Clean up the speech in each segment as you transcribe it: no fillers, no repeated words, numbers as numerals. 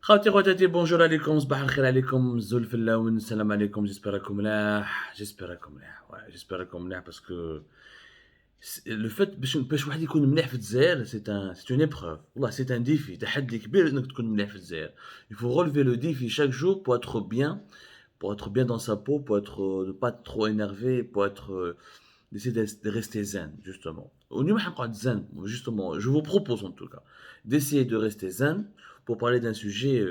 خاوتي خواتاتي بونجور عليكم صباح الخير عليكم زول في اللون السلام عليكم جيسبر راكم ملاح جيسبر راكم ملاح باسكو لو فات باش واحد يكون مليح في الجزائر سي اون épreuve والله سي ان ديفي تحدي كبير انك تكون مليح في الجزائر il faut relever le défi chaque jour pour être bien dans sa peau pour être ne pas trop énervé pour être d'essayer de rester zen justement واليوم حنقعد zen justement je vous propose en tout cas d'essayer de rester zen pour parler d'un sujet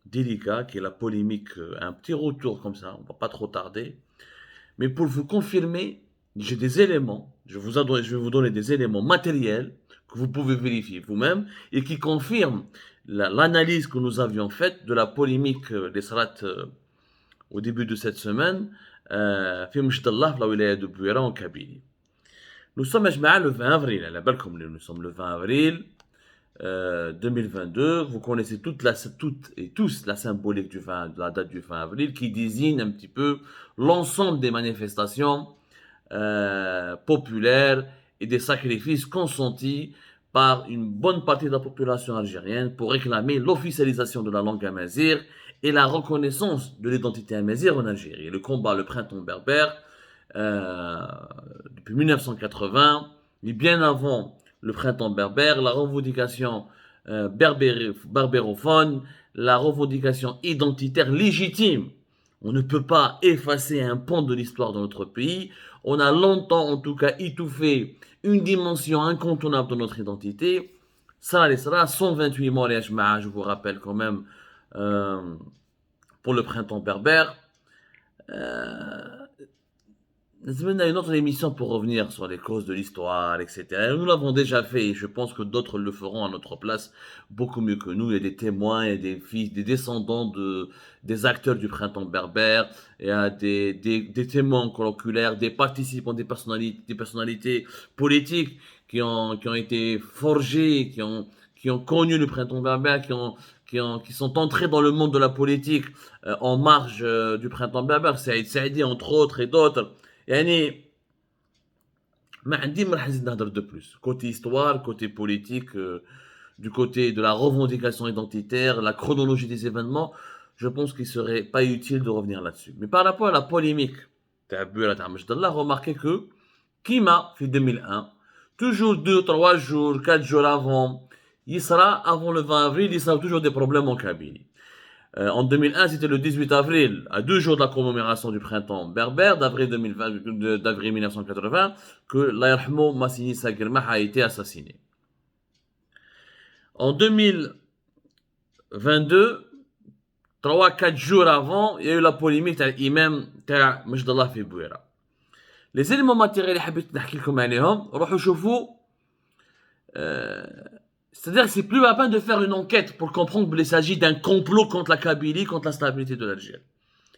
délicat qui est la polémique, un petit retour comme ça, on va pas trop tarder. Mais pour vous confirmer, j'ai des éléments, je vais vous donner des éléments matériels que vous pouvez vérifier vous-même et qui confirment l'analyse que nous avions faite de la polémique des salats au début de cette semaine, في مجد الله في la wilaya de Bouira en Kabylie. Nous sommes le 20 avril, nous sommes le 20 avril 2022, vous connaissez toutes et tous la symbolique de la date du 20 avril qui désigne un petit peu l'ensemble des manifestations populaires et des sacrifices consentis par une bonne partie de la population algérienne pour réclamer l'officialisation de la langue amazigh et la reconnaissance de l'identité amazigh en Algérie. Le combat, le printemps berbère, depuis 1980, mais bien avant le printemps berbère, la revendication berbérophone, la revendication identitaire légitime. On ne peut pas effacer un pan de l'histoire de notre pays. On a longtemps, en tout cas, étouffé une dimension incontournable de notre identité. Ça, 128 morts, je vous rappelle quand même, pour le printemps berbère. On a une autre émission pour revenir sur les causes de l'histoire, etc. Nous l'avons déjà fait et je pense que d'autres le feront à notre place beaucoup mieux que nous. Il y a des témoins, il y a des fils, des descendants des acteurs du printemps berbère, il y a des témoins coloculaires, des participants, des personnalités politiques qui ont été forgés, qui ont connu le printemps berbère, qui sont entrés dans le monde de la politique en marge du printemps berbère. Saïd Saïdi, entre autres, et d'autres. يعني ما عندي ما راح نزيد نهضر de plus côté histoire côté politique du côté de la revendication identitaire la chronologie des événements je pense qu'il serait pas utile de revenir là-dessus mais par rapport à la polémique تاع بويرة تاع مجد الله remarquez que كيما في 2001 toujours 2 3 jours 4 jours avant avant le 20 avril il sera toujours des problèmes en Kabylie. En 2001, c'était le 18 avril, à 2 jours de la commémoration du printemps berbère d'avril 1980, que l'Ayrhmo Massini Sagirmah a été assassiné. En 2022, 3-4 jours avant, il y a eu la polémique de l'imam تاع مجد الله في بويرة. Les éléments matériels اللي حبيت نحكي لكم عليهم روحوا شوفوا c'est-à-dire que c'est plus la peine de faire une enquête pour comprendre qu'il s'agit d'un complot contre la Kabylie, contre la stabilité de l'Algérie.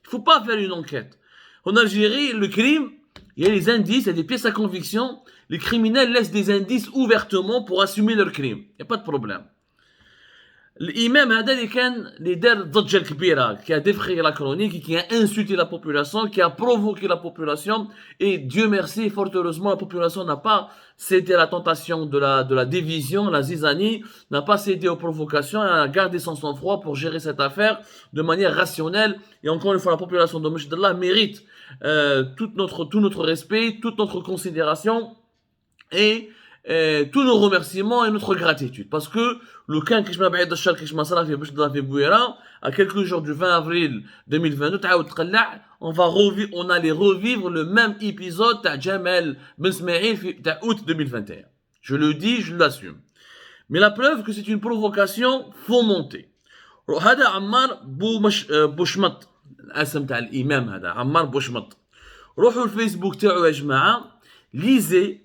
Il ne faut pas faire une enquête. En Algérie, le crime, il y a des indices, il y a des pièces à conviction. Les criminels laissent des indices ouvertement pour assumer leur crime. Il n'y a pas de problème. L'imam هذا اللي كان اللي دار ضجة كبيرة qui a défrayé la chronique et qui a insulté la population, qui a provoqué la population et Dieu merci, fort heureusement la population n'a pas cédé à la tentation de la division, la zizanie, n'a pas cédé aux provocations, elle a gardé son sang-froid pour gérer cette affaire de manière rationnelle et encore une fois la population de Mouchidallah mérite tout notre respect, toute notre considération et tous nos remerciements et notre gratitude parce que le كان كيشما بعيد الشر كيشما صرا في باش ضرب في بويرة à quelques jours du 20 avril 2022 تعاود تقلع on allait revivre le même épisode تاع جمال بن اسماعيل تاع août 2021 je le dis je l'assume mais la preuve que c'est une provocation fomentée هذا عمار بوشمط الاسم تاع الامام هذا عمار بوشمط روحوا الفيسبوك تاعو يا جماعه lisez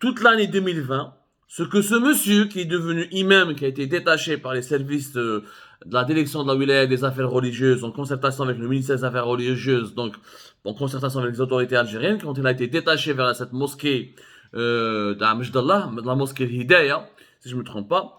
toute l'année 2020, ce que ce monsieur qui est devenu imam, qui a été détaché par les services de la direction de la wilaya des affaires religieuses en concertation avec le ministère des affaires religieuses, donc en concertation avec les autorités algériennes, quand il a été détaché vers cette mosquée d'Amjdallah, la mosquée Hidayah, si je ne me trompe pas,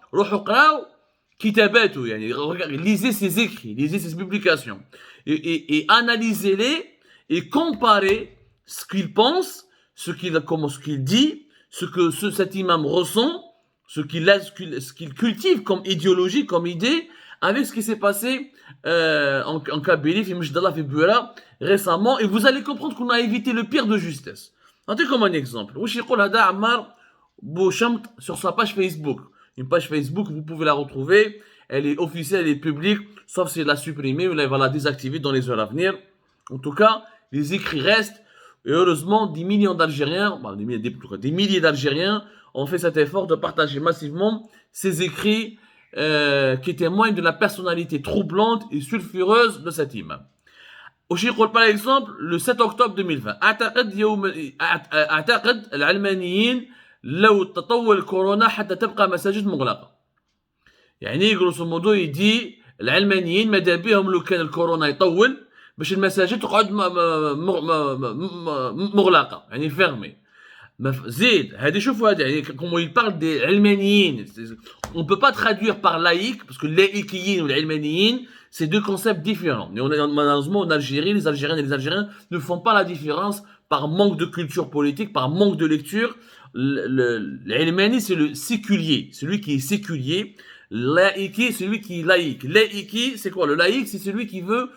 lisez ses écrits, lisez ses publications, et analysez-les et comparez ce qu'il pense, ce qu'il dit, ce que cet imam ressent, ce qu'il cultive comme idéologie, comme idée, avec ce qui s'est passé en Kabylie, في مجدلا, في بورا, récemment, et vous allez comprendre qu'on a évité le pire de justesse. Notez comme un exemple. واش يقول هذا عمار بوشمط sur sa page Facebook. Une page Facebook, vous pouvez la retrouver, elle est officielle, elle est publique, sauf si elle l'a supprimée ou elle va la désactiver dans les heures à venir. En tout cas, les écrits restent, et heureusement, des millions d'Algériens, des milliers d'Algériens ont fait cet effort de partager massivement ces écrits qui témoignent de la personnalité troublante et sulfureuse de cet imam. وشيقول par exemple le 7 octobre 2020 أعتقد العلمانيين لو تطول كورونا حتى تبقى مساجد مغلقة. يعني grosso modo يدي العلمانيين ماذا بهم لو كان الكورونا يطول باش المساجد تقعد مغلقة يعني fermée. زيد هذه شوفوا هذا يعني comment il parle des علمانيين. On peut pas traduire par laïque parce que laïciyin ou l'almaniyin c'est deux concepts différents. Mais malheureusement en Algérie, les Algériennes et les Algériens ne font pas la différence par manque de culture politique, par manque de lecture. L'almani c'est le séculier, celui qui est séculier. Laïki, celui qui est laïque. Laïki, c'est quoi? Le laïque, c'est celui qui veut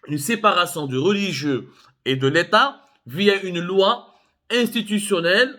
une séparation du religieux et de l'État via une loi institutionnelle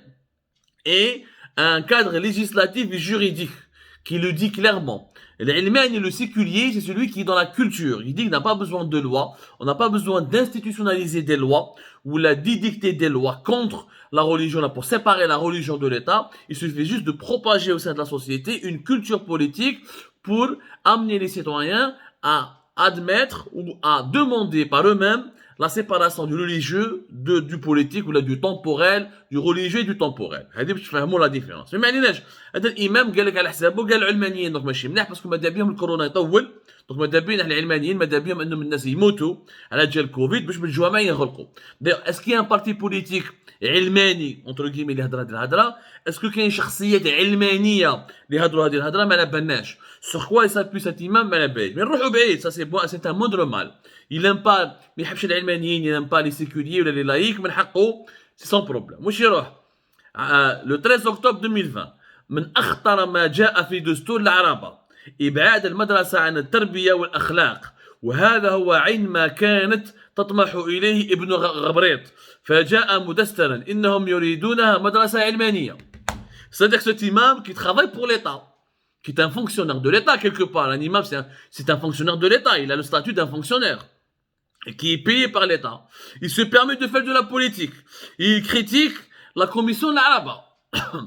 et un cadre législatif et juridique qui le dit clairement. L'ilmani, le séculier, c'est celui qui est dans la culture. Il dit qu'il n'a pas besoin de loi, on n'a pas besoin d'institutionnaliser des lois ou la d'édicter des lois contre la religion là pour séparer la religion de l'État. Il suffit juste de propager au sein de la société une culture politique pour amener les citoyens à admettre ou à demander par eux-mêmes la séparation du religieux du politique ou là du temporel, du religieux et du temporel. هذه باش تفهموا la différence. ما معنيناش هذا الامام قال لك على حسابه قال العلمانيين دونك ماشي مليح باسكو ماذا بهم الكورونا يطول دونك ماذا بينا احنا العلمانيين ماذا بهم انهم الناس يموتوا على جال كوفيد باش بالجوامع يغلقوا. D'ailleurs, est-ce qu'il y a un parti politique علماني entre guillemets اللي هضر هذه الهضره؟ اسكو كاين شخصيات علمانيه اللي هضروا هذه الهضره؟ ما على بالناش. Sur quoi il s'appuie cet imam ما على باليش. Mais نروحوا بعيد, ça c'est un moindre mal. Il n'aime pas, ما يحبش العلمانيين, il n'aime pas les séculiers ولا les laïcs, من حقه, c'est son problème. واش يروح؟ le 13 octobre 2020 من أخطر ما جاء في دستور العربة إبعاد المدرسة عن التربية والأخلاق, وهذا هو عين ما كانت تطمح إليه ابن غبريط, فجاء مدسترا إنهم يريدونها مدرسة علمانية. C'est-à-dire que cet imam qui travaille pour l'État, qui est un fonctionnaire de l'État quelque part, un imam c'est un fonctionnaire de l'État, il a le statut d'un fonctionnaire, et qui est payé par l'État. Il se permet de faire de la politique. Il critique la commission de l'Araba.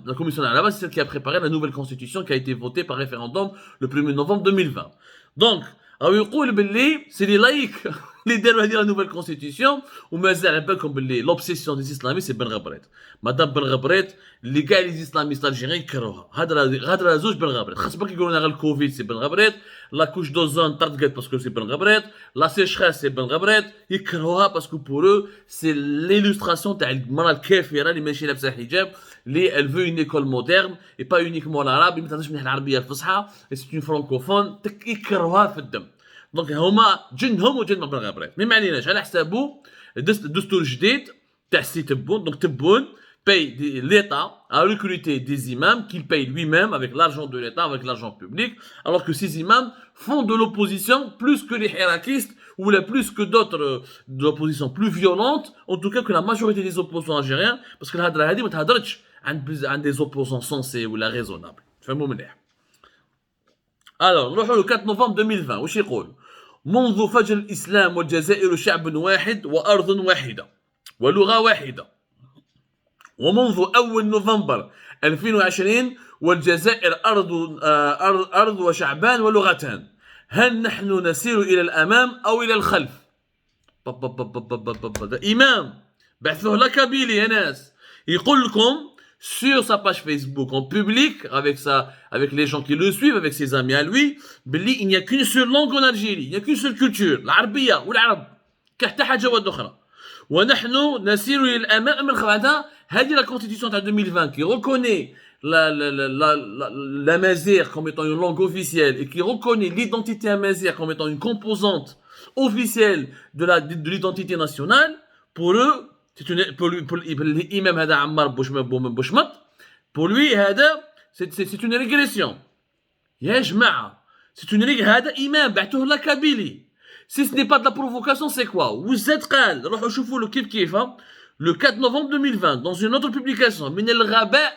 La commission de l'Araba, c'est celle qui a préparé la nouvelle constitution qui a été votée par référendum le 1er novembre 2020. Donc, c'est les laïcs اللي داروا هذه la nouvelle constitution ومازال على بالكم باللي l'obsession des islamistes c'est بن غبريط. مادام بن غبريط اللي كاع لي اسلاميست الجيريين يكرهوها. هضره زوج بن غبريط. خاص بالك يقولوا لنا غير الكوفيد سي بن غبريط, لا كوش دوزون طردقت باسكو سي بن غبريط, لا سيشخاس سي بن غبريط, يكرهوها باسكو بور او سي l'illustration تاع المراه الكافره اللي ماشي لابسه حجاب اللي elle veut une école moderne et pas uniquement l'arabe, ما تهضرش مليح العربيه الفصحى, c'est une francophone, يكرهوها في الدم. دونك هما جنهم وجن بن غبريط. ما معنيناش على حسابه دستور جديد تاع سي تبون. دونك تبون paye l'État à recruter des imams qu'il paye lui-même avec l'argent de l'État, avec l'argent public, alors que ces imams font de l'opposition plus que les hirakistes ou plus que d'autres de l'opposition plus violente, en tout cas que la majorité des opposants algériens, parce que الهضره هذه ما تهضرش عن des opposants sensés ou la raisonnables. فهموا مليح. Alors نروحوا le 4 novembre 2020 واش يقول؟ منذ فجر الإسلام والجزائر شعب واحد وأرض واحدة ولغة واحدة, ومنذ أول نوفمبر 2020 والجزائر أرض وشعبان ولغتان, هل نحن نسير إلى الأمام أو إلى الخلف؟ إمام بعثوه لكابيلي يا ناس يقول لكم sur sa page Facebook en public avec les gens qui le suivent, avec ses amis à lui, il n'y a qu'une seule langue en Algérie, il n'y a qu'une seule culture, العربية والعرب كحتى حاجة واحدة أخرى. ونحن نسير إلى الأمام من بعدها. هذه la constitution de 2020 qui reconnaît la mazère comme étant une langue officielle et qui reconnaît l'identité amazigh comme étant une composante officielle de l'identité nationale, pour eux, pour l'imam هذا عمار بوشمط, pour lui هذا c'est une régression. يا جماعة, C'est une règle, هذا إمام بعثوه la Kabylie. Si ce n'est pas de la provocation, c'est quoi? وزاد قال روحوا شوفوا له كيف كيف le 4 novembre 2020 dans une autre publication من الغباء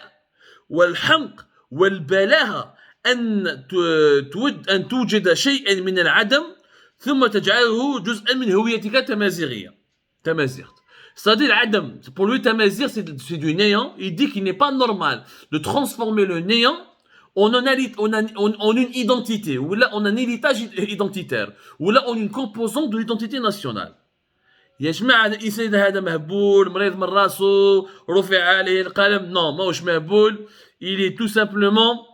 والحمق والبلاهة أن توجد شيئا من العدم ثم تجعله جزءا من هويتك تمازيغية. C'est-à-dire Adam, pour lui Tamazir c'est du néant. Il dit qu'il n'est pas normal de transformer le néant en une identité, ou là en un héritage identitaire, ou là en une composante de l'identité nationale. يا جماعة الإنسان هذا مهبول مريض من راسه رفع عليه القلم. Non, ماهوش مهبول. Il est tout simplement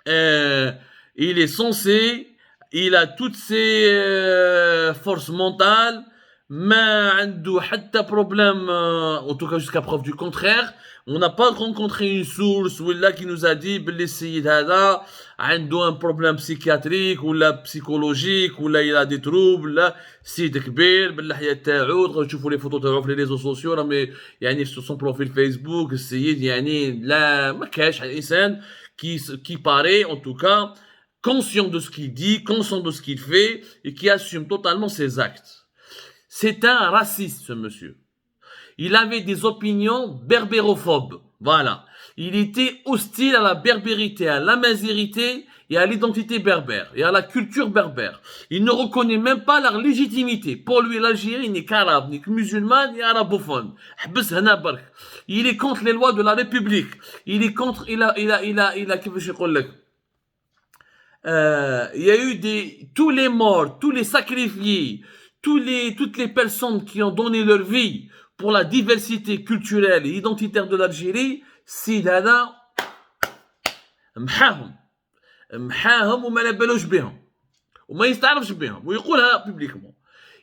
il est censé, il a toutes ses forces mentales, ما عنده حتى problème, en tout cas jusqu'à preuve du contraire. On n'a pas rencontré une source ولا qui nous a dit باللي السيد هذا عنده un problème psychiatrique ولا psychologique ولا il a des troubles. لا سيد كبير باللحية تاعو تقدروا تشوفوا لي فوتو تاعو في لي ريزو سوسيو راهم يعني في سون بروفيل فيسبوك. السيد يعني لا ما كاش انسان qui paraît en tout cas conscient de ce qu'il dit, conscient de ce qu'il fait et qui assume totalement ses actes. C'est un raciste, ce monsieur. Il avait des opinions berbérophobes. Voilà. Il était hostile à la berbérité, à l'amazirité et à l'identité berbère et à la culture berbère. Il ne reconnaît même pas leur légitimité. Pour lui, l'Algérie n'est qu'arabe, ni que musulmane, ni arabophone. Il est contre les lois de la République. Il est contre, il a, il y a eu tous les morts, tous les sacrifiés, toutes les personnes qui ont donné leur vie pour la diversité culturelle et identitaire de l'Algérie, السيد هذا محاهم وما لبالوش بهم وما يستعرفش بهم ويقولها بيبليكمون.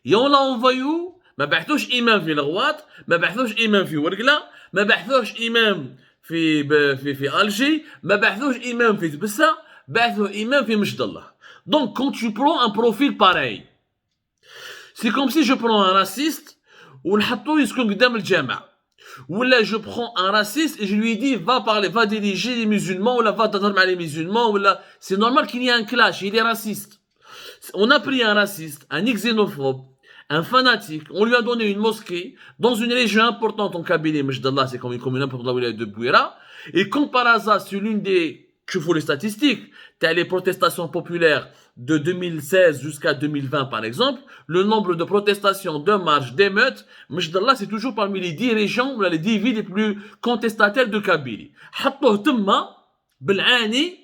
يون انفايو ما بعثوش امام في الغواط، ما بعثوش امام في ورقله، ما بعثوش امام في الجي، ما بعثوش امام في تبسه، بعثوا امام في مجد الله. Donc quand tu prends un profil pareil, c'est comme si je prends un raciste ونحطوه يسكن قدام الجامع. Ou là, je prends un raciste et je lui dis, va parler, va diriger les musulmans, ou là, va t'attendre les musulmans, ou là. C'est normal qu'il y ait un clash, il est raciste. On a pris un raciste, un xénophobe, un fanatique, on lui a donné une mosquée dans une région importante en Kabylie, Mejdallah, c'est comme une commune importante de la wilaya de Bouira, et comme par hasard, sur l'une des, je fais les statistiques, t'as les protestations populaires de 2016 jusqu'à 2020 par exemple, le nombre de protestations, de marches, d'émeutes, Mejdallah, c'est toujours parmi les 10 régions, les 10 villes les plus contestataires de Kabylie. حطوه تما بالعاني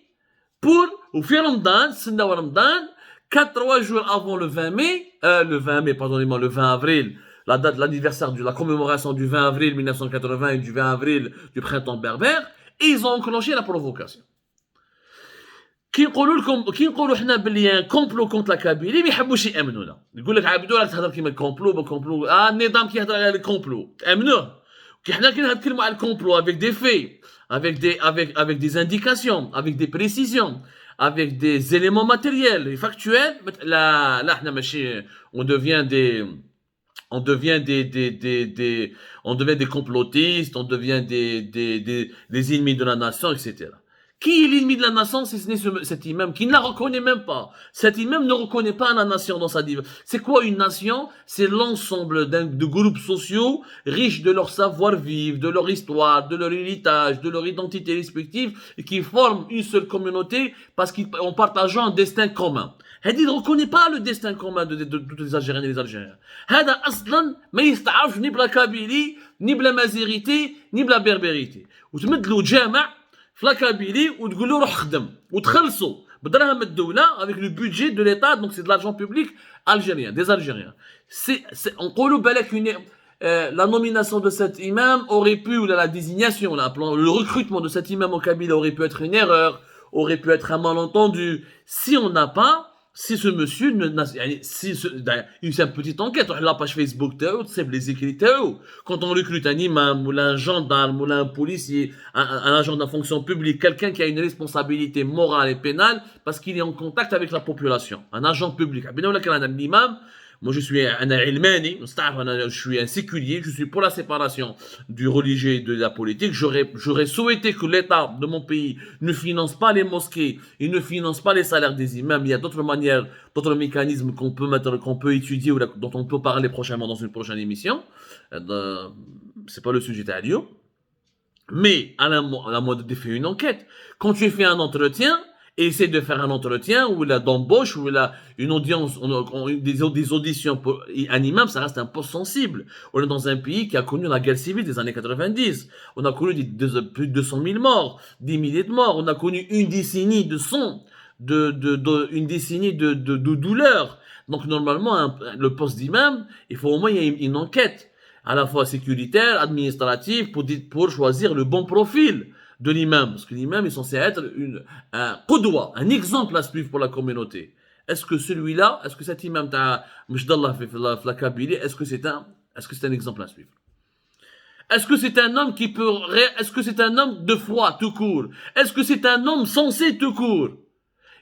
pour, ou في رمضان, سنة ورمضان, 4 jours avant le 20 mai, pardonnez-moi, le 20 avril, la date, l'anniversaire de la commémoration du 20 avril 1980 et du 20 avril du printemps berbère, et ils ont enclenché la provocation. كي نقولوا حنا باللي كومبلو كونت لا كابيلي ما يحبوش يامنونا. يقول لك عبدو راك تهضر كيما كومبلو النظام كيهضر على الكومبلو امنوه. كي حنا كي نتكلموا على الكومبلو avec des faits, avec des indications, avec des précisions, avec des éléments matériels et factuels, là حنا ماشي on devient des complotistes, on devient des ennemis de la nation, etc. Qui est l'ennemi de la nation si ce n'est cet imam qui ne la reconnaît même pas? Cet imam ne reconnaît pas la nation dans sa diversité. C'est quoi une nation? C'est l'ensemble de groupes sociaux riches de leur savoir-vivre, de leur histoire, de leur héritage, de leur identité respective et qui forment une seule communauté parce qu'en partageant un destin commun. هذه ne reconnaît pas le destin commun de tous les Algériens et les Algériens. هذا أصلا ما يستعرفش ni بلا كابيلي ni بلا مازيغيتي ni بلا بربريتي. وتمد له جامع في لا كابيلي وتقول له روح خدم وتخلصوا بدراهم الدوله avec le budget de l'État, donc c'est de l'argent public algérien, des Algériens. نقولوا بالك la nomination de cet imam aurait pu, ou la désignation, le recrutement de cet imam au Kabylie aurait pu être une erreur, aurait pu être un malentendu. Si on n'a pas, si ce monsieur, c'est une petite enquête, la page Facebook, c'est les écrits, quand on recrute un imam, ou un gendarme, ou un policier, un agent de la fonction publique, quelqu'un qui a une responsabilité morale et pénale, parce qu'il est en contact avec la population, un agent public. Un imam, Moi, je suis un ilmani, je suis un séculier, je suis pour la séparation du religieux et de la politique. J'aurais souhaité que l'État de mon pays ne finance pas les mosquées et ne finance pas les salaires des imams. Il y a d'autres manières, d'autres mécanismes qu'on peut mettre, qu'on peut étudier ou dont on peut parler prochainement dans une prochaine émission. C'est pas le sujet d'Alio. Mais à la mode de faire une enquête. Quand tu fais un entretien, et essaie de faire un entretien où il a d'embauche, où il a une audience, des auditions pour un imam, ça reste un poste sensible. On est dans un pays qui a connu la guerre civile des années 90. On a connu plus de 200 000 morts, 10 milliers de morts. On a connu une décennie de sang, une décennie de douleur. Donc normalement, le poste d'imam, il faut au moins y ait une enquête, à la fois sécuritaire, administrative, pour choisir le bon profil de l'imam. Parce que l'imam est censé être un qudwa, un exemple à suivre pour la communauté. Est-ce que celui-là, est-ce que cet imam t'a Mjdallah la Kabylie, est-ce que c'est un exemple à suivre? Est-ce que c'est un homme est-ce que c'est un homme de foi tout court? Est-ce que c'est un homme sensé tout court?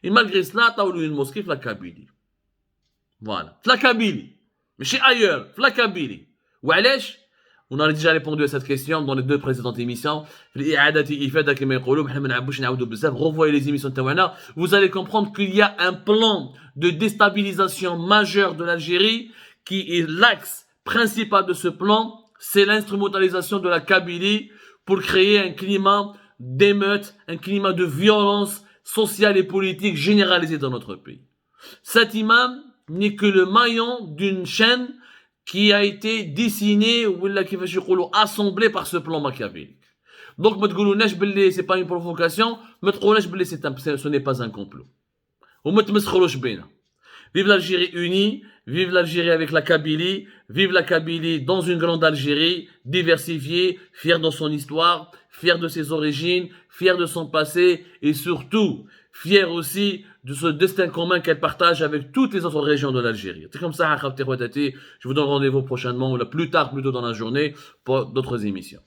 Et malgré cela, t'as eu une mosquée la Kabylie. Voilà. La Kabylie. Mais chez ailleurs, la Kabylie. وعلاش on a déjà répondu à cette question dans les deux précédentes émissions. Revoyez les émissions de Tawana. Vous allez comprendre qu'il y a un plan de déstabilisation majeure de l'Algérie qui est l'axe principal de ce plan. C'est l'instrumentalisation de la Kabylie pour créer un climat d'émeute, un climat de violence sociale et politique généralisée dans notre pays. Cet imam n'est que le maillon d'une chaîne qui a été dessiné ou assemblé par ce plan machiavélique. Donc, c'est pas une provocation, ce n'est pas un complot. Vive l'Algérie unie, vive l'Algérie avec la Kabylie, vive la Kabylie dans une grande Algérie, diversifiée, fière dans son histoire, fière de ses origines, fière de son passé et surtout fière aussi de ce destin commun qu'elle partage avec toutes les autres régions de l'Algérie. C'est comme ça, je vous donne rendez-vous prochainement ou plus tard, plutôt dans la journée, pour d'autres émissions.